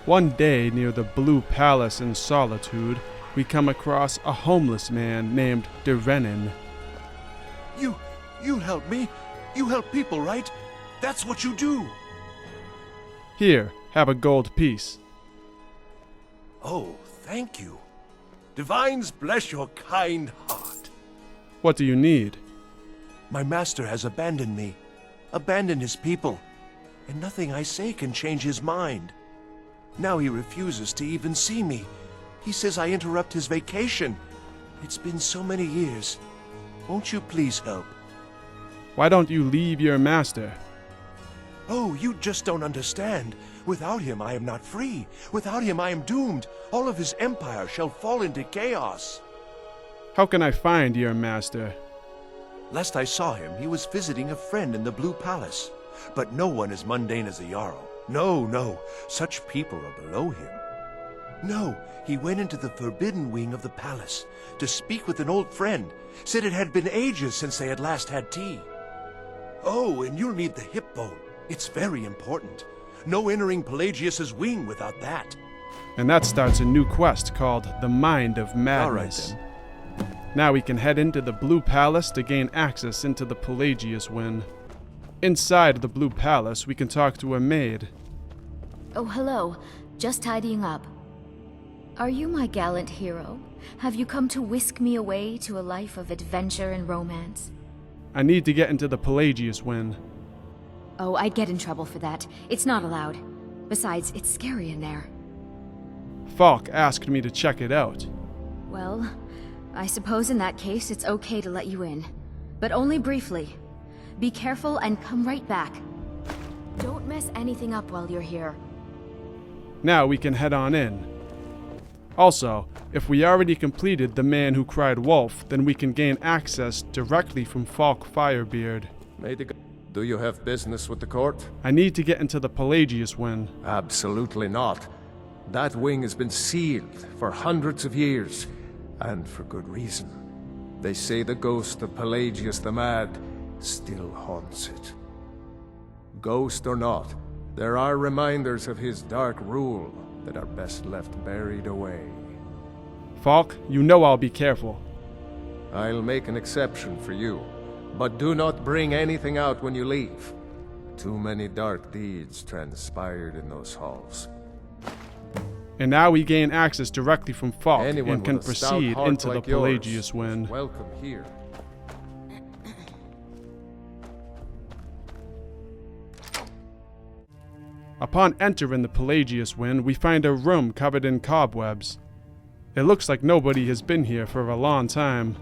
One day, near the Blue Palace in Solitude, we come across a homeless man named Derenin. You help me? You help people, right? That's what you do. Here, have a gold piece. Oh, thank you. Divines bless your kind heart. What do you need? My master has abandoned me, abandoned his people, and nothing I say can change his mind. Now he refuses to even see me. He says I interrupt his vacation. It's been so many years. Won't you please help? Why don't you leave your master? Oh, you just don't understand. Without him, I am not free. Without him, I am doomed. All of his empire shall fall into chaos. How can I find your master? Last I saw him, he was visiting a friend in the Blue Palace. But no one as mundane as a Jarl. No, such people are below him. No, he went into the forbidden wing of the palace to speak with an old friend. Said it had been ages since they had last had tea. Oh, and you'll need the hip bone. It's very important. No entering Pelagius's wing without that. And that starts a new quest called The Mind of Madness. All right, then. Now we can head into the Blue Palace to gain access into the Pelagius wing. Inside the Blue Palace, we can talk to a maid. Oh, hello. Just tidying up. Are you my gallant hero? Have you come to whisk me away to a life of adventure and romance? I need to get into the Pelagius wing. Oh, I'd get in trouble for that. It's not allowed. Besides, it's scary in there. Falk asked me to check it out. Well, I suppose in that case it's okay to let you in. But only briefly. Be careful and come right back. Don't mess anything up while you're here. Now we can head on in. Also, if we already completed The Man Who Cried Wolf, then we can gain access directly from Falk Firebeard. Do you have business with the court? I need to get into the Pelagius wing. Absolutely not. That wing has been sealed for hundreds of years, and for good reason. They say the ghost of Pelagius the Mad still haunts it. Ghost or not, there are reminders of his dark rule that are best left buried away. Falk, you know I'll be careful. I'll make an exception for you, but do not bring anything out when you leave. Too many dark deeds transpired in those halls. And now we gain access directly from Falk Anyone and can with a stout proceed heart into like the yours Pelagius is wing. welcome here. Upon entering the Pelagius wing, we find a room covered in cobwebs. It looks like nobody has been here for a long time.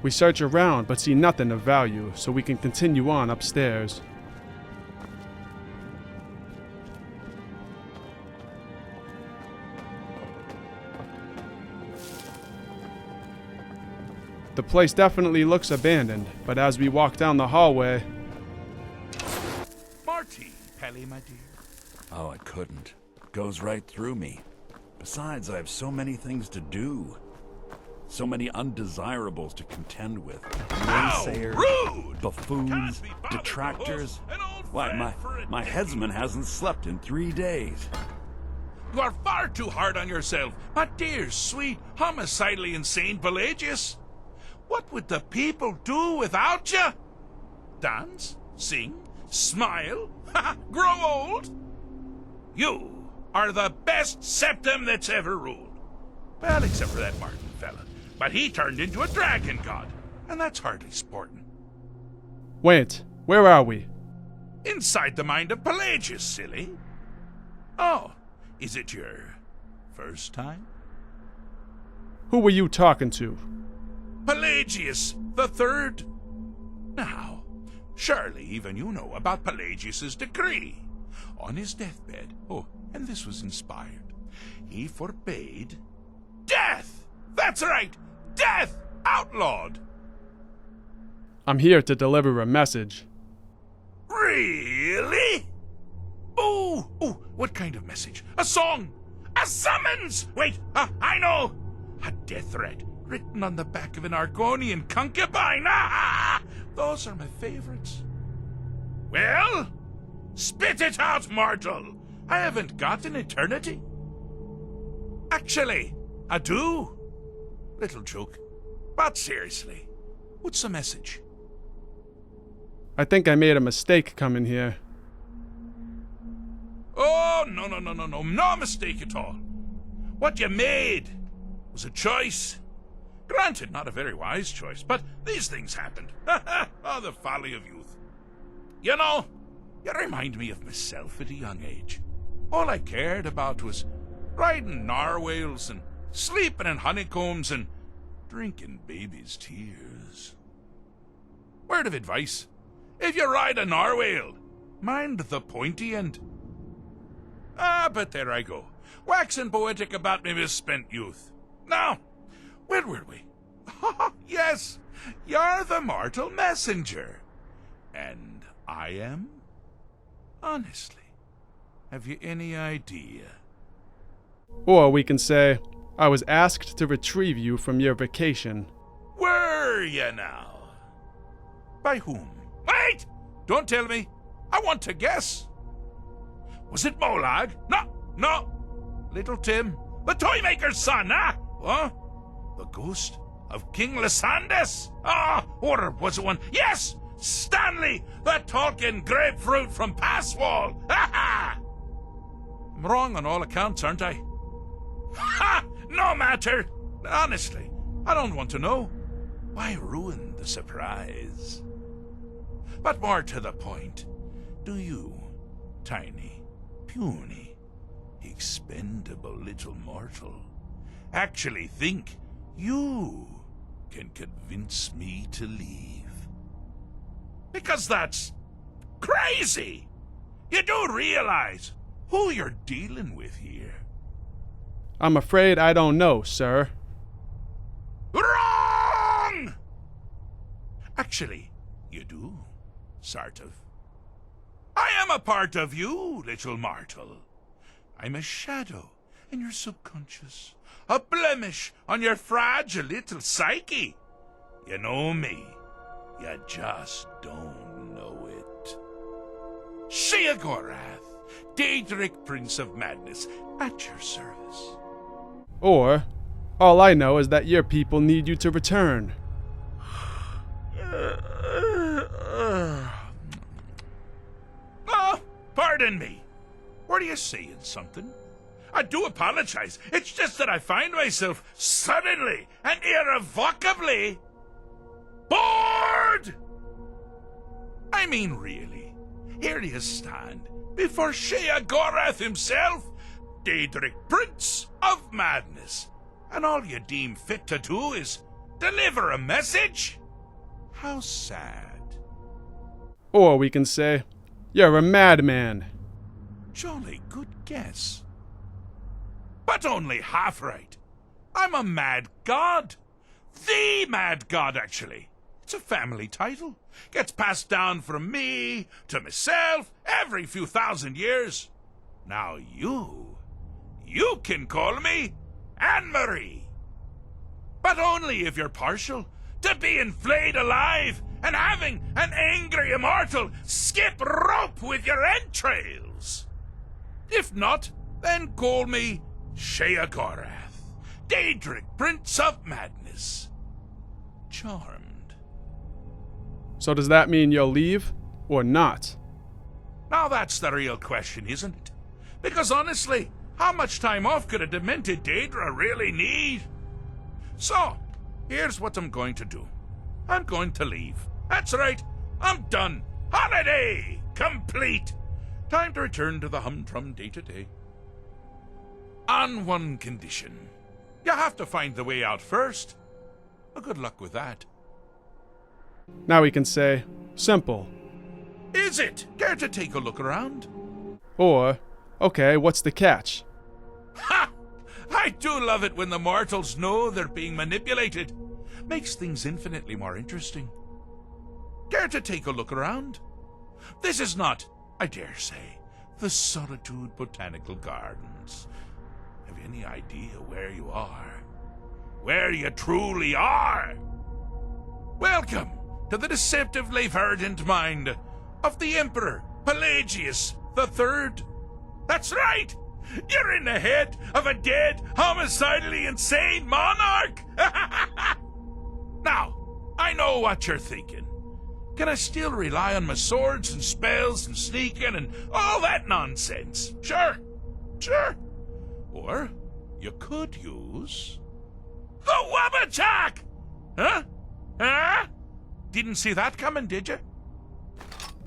We search around but see nothing of value, so we can continue on upstairs. The place definitely looks abandoned, but as we walk down the hallway... Marty, Pelly, my dear. Oh, I couldn't. It goes right through me. Besides, I have so many things to do. So many undesirables to contend with. Naysayers, rude! buffoons, detractors. Why, my headsman hasn't slept in 3 days. You are far too hard on yourself, my dear, sweet, homicidally insane Pelagius. What would the people do without you? Dance? Sing? Smile? Grow old? You are the best septum that's ever ruled. Well, except for that Martin fella. But he turned into a dragon god, and that's hardly sporting. Wait, where are we? Inside the mind of Pelagius, silly. Oh, is it your first time? Who were you talking to? Pelagius the Third. Now, surely even you know about Pelagius's decree. On his deathbed, oh, and this was inspired, he forbade death! That's right! Death! Outlawed! I'm here to deliver a message. Really? Oh, what kind of message? A song? A summons! Wait, I know! A death threat. written on the back of an Argonian concubine. Ah, those are my favorites. Well, spit it out, mortal. I haven't got an eternity. Actually, I do. Little joke. But seriously, what's the message? I think I made a mistake coming here. Oh, no mistake at all. What you made was a choice. Granted, not a very wise choice, but these things happened. Oh, the folly of youth. You know, you remind me of myself at a young age. All I cared about was riding narwhals and sleeping in honeycombs and drinking babies' tears. Word of advice. If you ride a narwhal, mind the pointy end. But there I go, waxing poetic about my misspent youth. Now, where were we? Yes, you're the mortal messenger. And I am? Honestly, have you any idea? Or we can say, I was asked to retrieve you from your vacation. Were you now? By whom? Wait! Don't tell me. I want to guess. Was it Molag? No. Little Tim, the Toymaker's son, huh? What? The ghost of King Lysandus? Or was it one? Yes! Stanley, the talking grapefruit from Passwall! Ha ha! I'm wrong on all accounts, aren't I? Ha! No matter! Honestly, I don't want to know. Why ruin the surprise? But more to the point, do you, tiny, puny, expendable little mortal, actually think you can convince me to leave? Because that's crazy! You do realize who you're dealing with here. I'm afraid I don't know, sir. Wrong! Actually, you do, sort of. I am a part of you, little mortal. I'm a shadow in your subconscious, a blemish on your fragile little psyche. You know me, you just don't know it. Sheogorath, Daedric Prince of Madness, at your service. Or, all I know is that your people need you to return. Oh, pardon me. Were you saying something? I do apologize. It's just that I find myself suddenly and irrevocably bored. I mean, really. Here you stand before Sheogorath himself, Daedric Prince of Madness, and all you deem fit to do is deliver a message? How sad. Or we can say, you're a madman. Jolly good guess. But only half right. I'm a mad god. The mad god, actually. It's a family title. Gets passed down from me to myself every few thousand years. Now you can call me Anne-Marie. But only if you're partial to being flayed alive and having an angry immortal skip rope with your entrails. If not, then call me Sheogorath, Daedric Prince of Madness. Charmed. So does that mean you'll leave, or not? Now that's the real question, isn't it? Because honestly, how much time off could a demented Daedra really need? So, here's what I'm going to do. I'm going to leave. That's right, I'm done. Holiday complete. Time to return to the humdrum day-to-day. On one condition. You have to find the way out first. Well, good luck with that. Now we can say, simple. Is it? Care to take a look around? Or, okay, what's the catch? Ha! I do love it when the mortals know they're being manipulated. Makes things infinitely more interesting. Care to take a look around? This is not, I dare say, the Solitude Botanical Gardens. Have you any idea where you are? where you truly are. Welcome to the deceptively verdant mind of the Emperor Pelagius III. That's right! You're in the head of a dead, homicidally insane monarch! Now, I know what you're thinking. Can I still rely on my swords and spells and sneaking and all that nonsense? Sure. Or you could use the Wabbajack! Huh? Didn't see that coming, did you?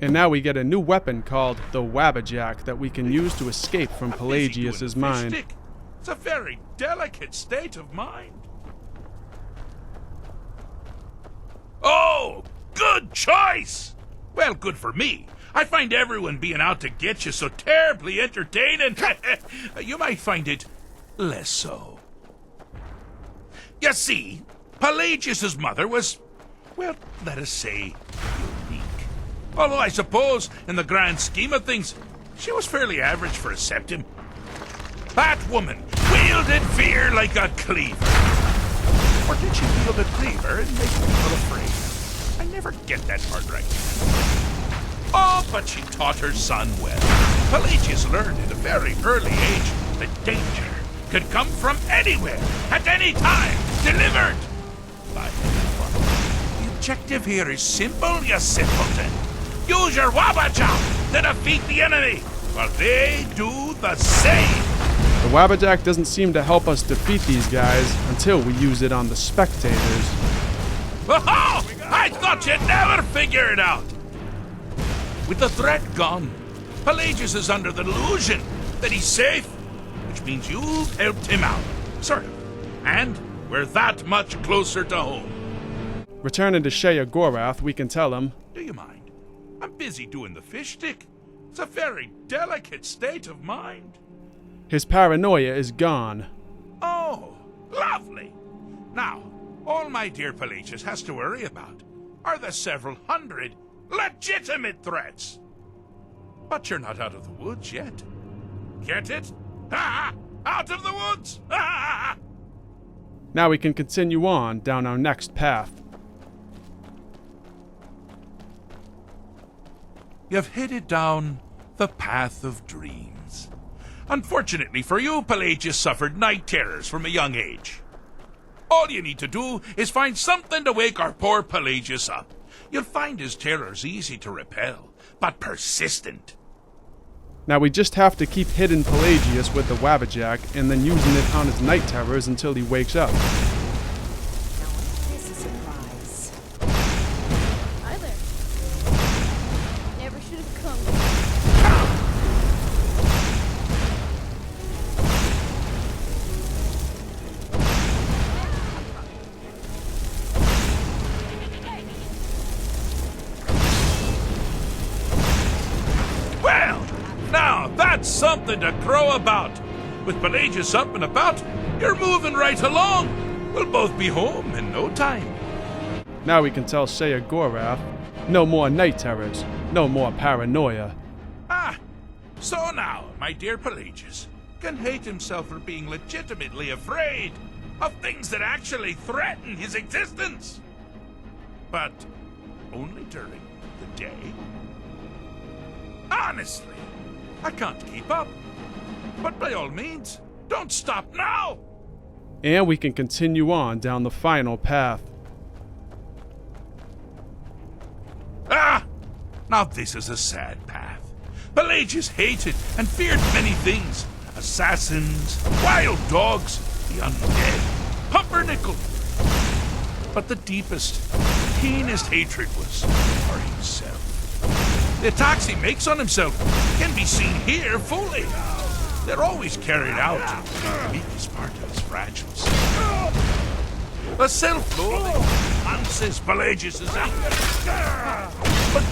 And now we get a new weapon called the Wabbajack that we can use to escape from Pelagius's mind. It's a very delicate state of mind. Oh, good choice! Well, good for me. I find everyone being out to get you so terribly entertaining. You might find it less so. You see, Pelagius's mother was, well, let us say, unique. Although I suppose, in the grand scheme of things, she was fairly average for a septim. That woman wielded fear like a cleaver. Or did she wield a cleaver and make people afraid? I never get that part right. Oh, but she taught her son well. Pelagius learned at a very early age that danger could come from anywhere, at any time, delivered by anyone. The objective here is simple, you simpleton. Use your Wabbajack to defeat the enemy, while they do the same. The Wabbajack doesn't seem to help us defeat these guys until we use it on the spectators. Oh, I thought you'd never figure it out. With the threat gone, Pelagius is under the delusion that he's safe, which means you've helped him out, sort of. And we're that much closer to home. Returning to Sheogorath, we can tell him, Do you mind? I'm busy doing the fish stick. It's a very delicate state of mind. his paranoia is gone. Oh, lovely. Now, all my dear Pelagius has to worry about are the several hundred legitimate threats. But you're not out of the woods yet. Get it? Ha! Out of the woods! Ha! Now we can continue on down our next path. You've headed down the path of dreams. Unfortunately for you, Pelagius suffered night terrors from a young age. All you need to do is find something to wake our poor Pelagius up. You'll find his terrors easy to repel, but persistent. Now we just have to keep hitting Pelagius with the Wabbajack and then using it on his night terrors until he wakes up. This is a surprise. Hi there. Never should have come. Well, now that's something to crow about. With Pelagius up and about, you're moving right along. We'll both be home in no time. Now we can tell Sheogorath, no more night terrors, no more paranoia. Ah, so now, my dear Pelagius can hate himself for being legitimately afraid of things that actually threaten his existence. But only during the day. Honestly, I can't keep up. But by all means, don't stop now! And we can continue on down the final path. Ah! Now this is a sad path. Pelagius hated and feared many things. Assassins, wild dogs, the undead, pumpernickel. But the deepest, keenest hatred was for himself. The attacks he makes on himself can be seen here fully. They're always carried out in the weakest part of his fragile self. The self-loathing enhances Pelagius' anger. But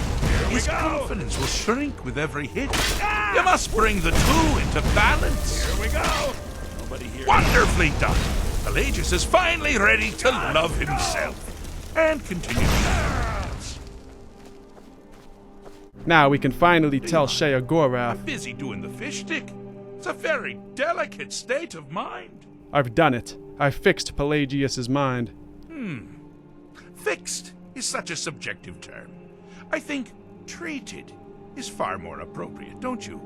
his confidence will shrink with every hit. You must bring the two into balance. Here we go. Nobody here. Wonderfully done. Pelagius is finally ready to love himself and continue to dance. Now we can finally tell Sheogorath, I'm busy doing the fish stick. It's a very delicate state of mind. I've done it. I fixed Pelagius's mind. Fixed is such a subjective term. I think treated is far more appropriate, don't you?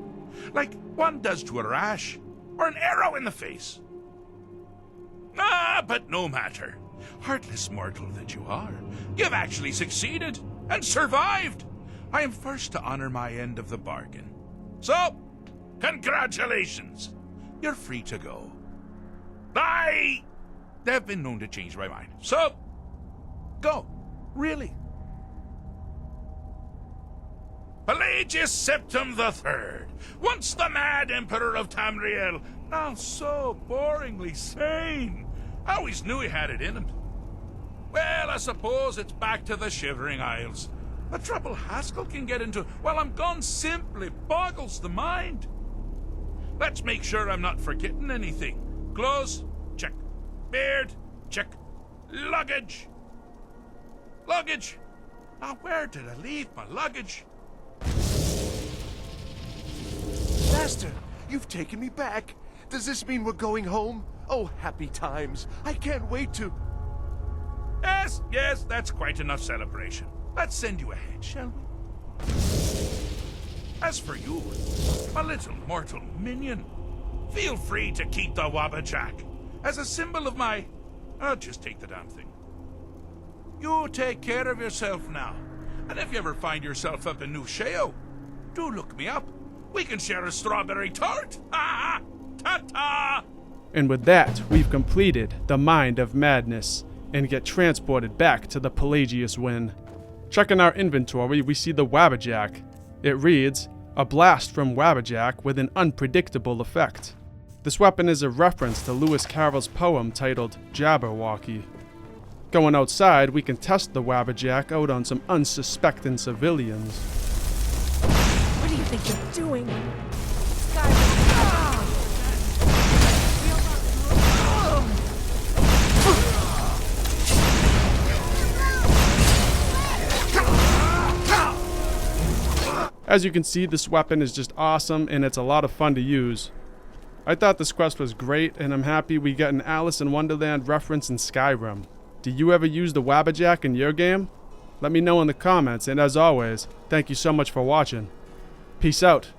Like one does to a rash or an arrow in the face. But no matter. Heartless mortal that you are, you've actually succeeded and survived. I am first to honor my end of the bargain. So, congratulations. You're free to go. They've been known to change my mind. So, go. Really. Pelagius Septim III, once the mad emperor of Tamriel, now so boringly sane. I always knew he had it in him. Well, I suppose it's back to the Shivering Isles. The trouble Haskell can get into while I'm gone simply boggles the mind. Let's make sure I'm not forgetting anything. Clothes, check. Beard, check. Luggage. Luggage. Now, where did I leave my luggage? Master, you've taken me back. Does this mean we're going home? Oh, happy times. I can't wait to... Yes, that's quite enough celebration. Let's send you ahead, shall we? As for you, my little mortal minion, feel free to keep the Wabbajack as a symbol of my... I'll just take the damn thing. You take care of yourself now. And if you ever find yourself up in New Sheo, do look me up. We can share a strawberry tart. Ta-ta! And with that, we've completed the Mind of Madness and get transported back to the Pelagius Win. Checking our inventory, we see the Wabbajack. It reads, a blast from Wabbajack with an unpredictable effect. This weapon is a reference to Lewis Carroll's poem titled Jabberwocky. Going outside, we can test the Wabbajack out on some unsuspecting civilians. What do you think you're doing? Skyrim. As you can see, this weapon is just awesome and it's a lot of fun to use. I thought this quest was great and I'm happy we got an Alice in Wonderland reference in Skyrim. Do you ever use the Wabbajack in your game? Let me know in the comments, and as always, thank you so much for watching. Peace out.